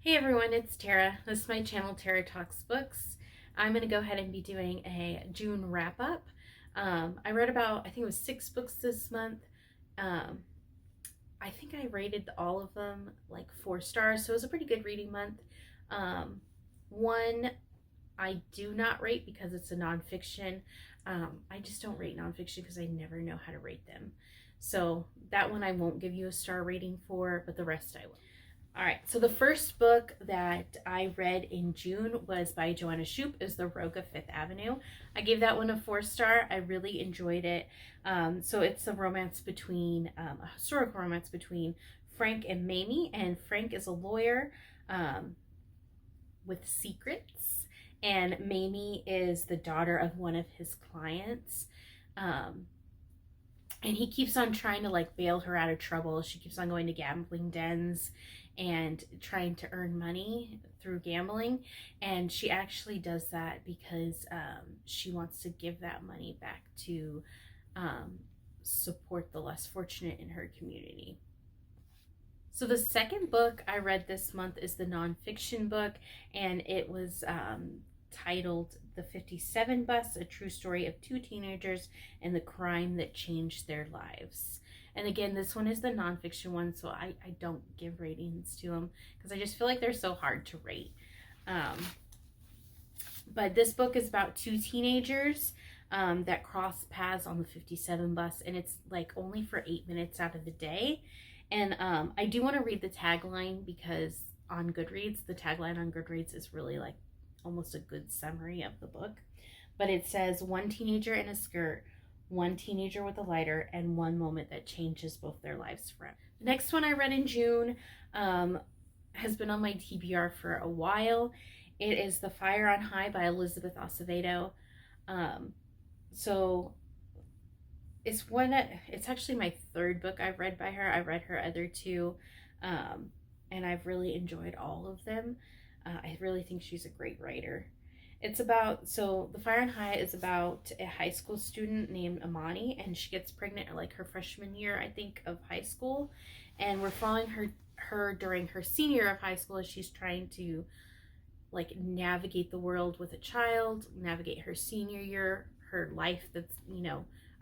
Hey everyone, it's Tara. This is my channel, Tara Talks Books. I'm going to go ahead and be doing a June wrap up. I read about, I think it was 6 books this month. Um, I think I rated all of them like 4 stars, so it was a pretty good reading month. One I do not rate because it's a nonfiction. I just don't rate nonfiction because I never know how to rate them. So that one I won't give you a star rating for, but the rest I will. All right, so the first book that I read in June was by Joanna Shupe, is The Rogue of Fifth Avenue. I gave that one a 4 star. I really enjoyed it. So it's a romance between, a historical romance between Frank and Mamie, and Frank is a lawyer with secrets, and Mamie is the daughter of one of his clients. And he keeps on trying to like bail her out of trouble. She keeps on going to gambling dens and trying to earn money through gambling, and she actually does that because she wants to give that money back to support the less fortunate in her community. So the second book I read this month is the nonfiction book, and it was titled The 57 Bus, a true story of 2 teenagers and the crime that changed their lives. And again, this one is the nonfiction one, so I don't give ratings to them because I just feel like they're so hard to rate. But this book is about 2 teenagers that cross paths on the 57 bus, and it's like only for 8 minutes out of the day. And I do want to read the tagline because on Goodreads, the tagline on Goodreads is really like almost a good summary of the book. But it says, one teenager in a skirt, one teenager with a lighter, and one moment that changes both their lives forever. The next one I read in June has been on my TBR for a while. It is The Fire on High by Elizabeth Acevedo. So it's actually my third book I've read by her. I've read her other 2, and I've really enjoyed all of them. I really think she's a great writer. The Fire on High is about a high school student named Amani, and she gets pregnant like her freshman year, I think, of high school. And we're following her during her senior year of high school as she's trying to like navigate the world with a child, navigate her senior year, her life that's,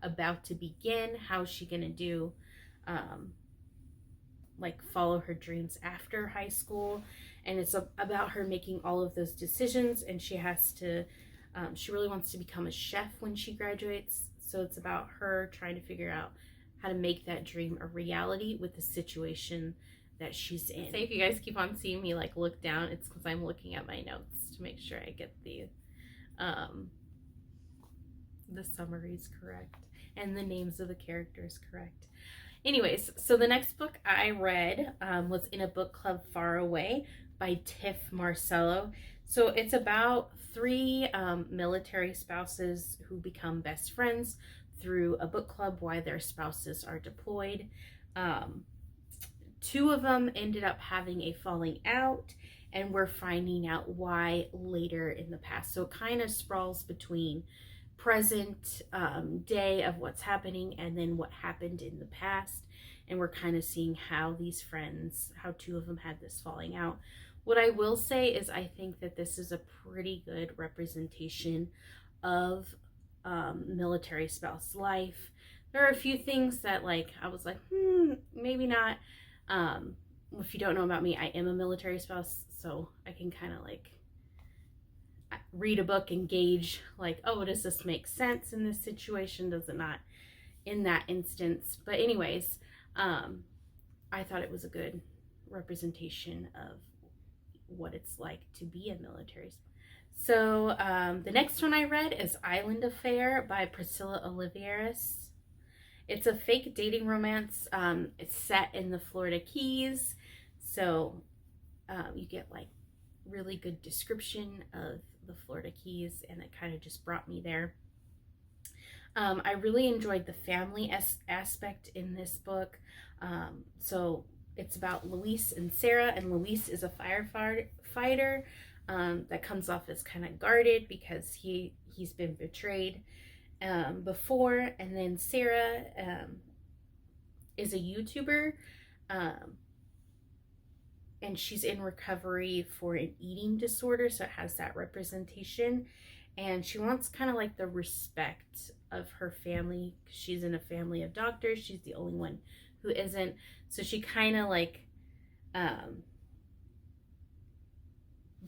about to begin. How's she gonna do like follow her dreams after high school? And it's about her making all of those decisions, and she has to she really wants to become a chef when she graduates, so it's about her trying to figure out how to make that dream a reality with the situation that she's in. So if you guys keep on seeing me like look down, it's because I'm looking at my notes to make sure I get the summaries correct and the names of the characters correct. Anyways, so the next book I read was In a Book Club Far Away by Tiff Marcello. So it's about 3 military spouses who become best friends through a book club while their spouses are deployed. 2 of them ended up having a falling out, and we're finding out why later in the past. So it kind of sprawls between present day of what's happening and then what happened in the past, and we're kind of seeing how these friends, how 2 of them had this falling out. What I will say is I think that this is a pretty good representation of military spouse life. There are a few things that like I was like maybe not. If you don't know about me, I am a military spouse, so I can kind of like read a book and gauge like, oh, does this make sense in this situation? Does it not in that instance? But anyways, I thought it was a good representation of what it's like to be a military spouse. So the next one I read is Island Affair by Priscilla Oliveras. It's a fake dating romance. It's set in the Florida Keys, so you get like really good description of the Florida Keys, and it kind of just brought me there. I really enjoyed the family aspect in this book. So it's about Luis and Sarah, and Luis is a firefighter that comes off as kind of guarded because he's been betrayed before. And then Sarah is a YouTuber and she's in recovery for an eating disorder, so it has that representation. And she wants kind of like the respect of her family. She's in a family of doctors. She's the only one who isn't. So she kind of like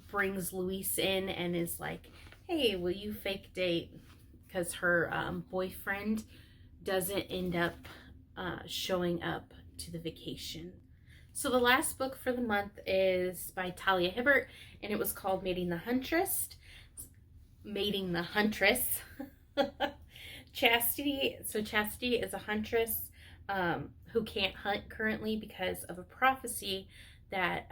brings Luis in and is like, hey, will you fake date? Because her boyfriend doesn't end up showing up to the vacation. So the last book for the month is by Talia Hibbert, and it was called Mating the Huntress. Chastity. So Chastity is a huntress who can't hunt currently because of a prophecy that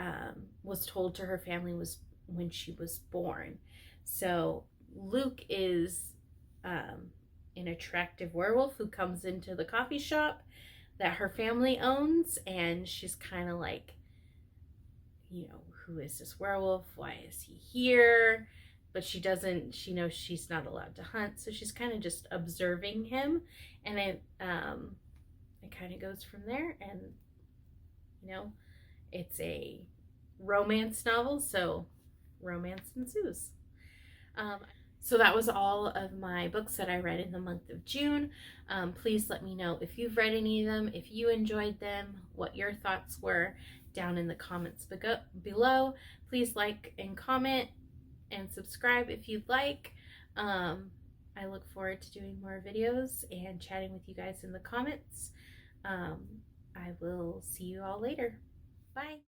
was told to her family was when she was born. So Luke is an attractive werewolf who comes into the coffee shop that her family owns, and she's kind of like, you know, who is this werewolf? Why is he here? But she knows she's not allowed to hunt, so she's kind of just observing him, and it kind of goes from there. And you know, it's a romance novel, so romance ensues. So that was all of my books that I read in the month of June. Please let me know if you've read any of them, if you enjoyed them, what your thoughts were down in the comments below. Please like and comment and subscribe if you'd like. I look forward to doing more videos and chatting with you guys in the comments. I will see you all later. Bye.